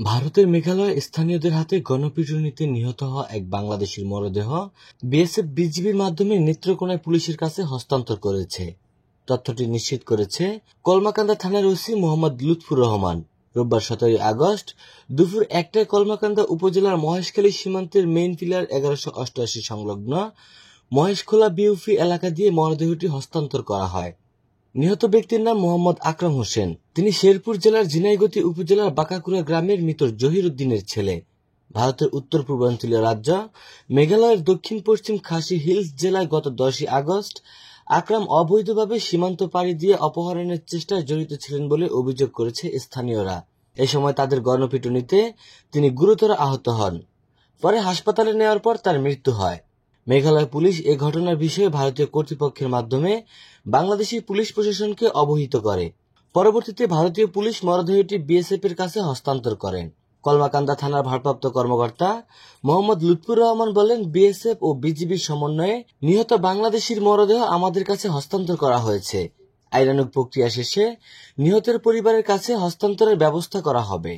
ভারতের মেঘালয়ে স্থানীয়দের হাতে গণপিটুনিতে নিহত হওয়া এক বাংলাদেশির মরদেহ বিএসএফ বিজিবির মাধ্যমে নেত্রকোনায় পুলিশের কাছে হস্তান্তর করেছে। তথ্যটি নিশ্চিত করেছে কলমাকান্দা থানার ওসি মোহাম্মদ লুৎফুর রহমান। রোববার 17 আগস্ট দুপুর 1টায় কলমাকান্দা উপজেলার মহেশখালী সীমান্তের মেইন পিলার 1188 সংলগ্ন মহেশখোলা বিউফি এলাকা দিয়ে মরদেহটি হস্তান্তর করা হয়। নিহত ব্যক্তির নাম মোহাম্মদ আকরাম হোসেন। তিনি শেরপুর জেলার ঝিনাইগতি উপজেলার বাঁকাকুড়া গ্রামের মৃত জহির উদ্দিনের ছেলে। ভারতের উত্তর পূর্বাঞ্চলীয় রাজ্য মেঘালয়ের দক্ষিণ পশ্চিম খাসি হিলস জেলায় গত 10 আগস্ট আকরাম অবৈধভাবে সীমান্ত পাড়ি দিয়ে অপহরণের চেষ্টায় জড়িত ছিলেন বলে অভিযোগ করেছে স্থানীয়রা। এ সময় তাদের গণপিটুনিতে তিনি গুরুতর আহত হন। পরে হাসপাতালে নেওয়ার পর তার মৃত্যু হয়। মেঘালয় পুলিশ এ ঘটনার বিষয়ে ভারতীয় কর্তৃপক্ষের মাধ্যমে বাংলাদেশি পুলিশ প্রশাসনকে অবহিত করে। পরবর্তীতে ভারতীয় পুলিশ মরদেহটি বিএসএফ এর কাছে হস্তান্তর করেন। কলমাকান্দা থানার ভারপ্রাপ্ত কর্মকর্তা মোহাম্মদ লুৎফুর রহমান বলেন, বিএসএফ ও বিজিবির সমন্বয়ে নিহত বাংলাদেশির মরদেহ আমাদের কাছে হস্তান্তর করা হয়েছে। আইনানুগ প্রক্রিয়া শেষে নিহতের পরিবারের কাছে হস্তান্তরের ব্যবস্থা করা হবে।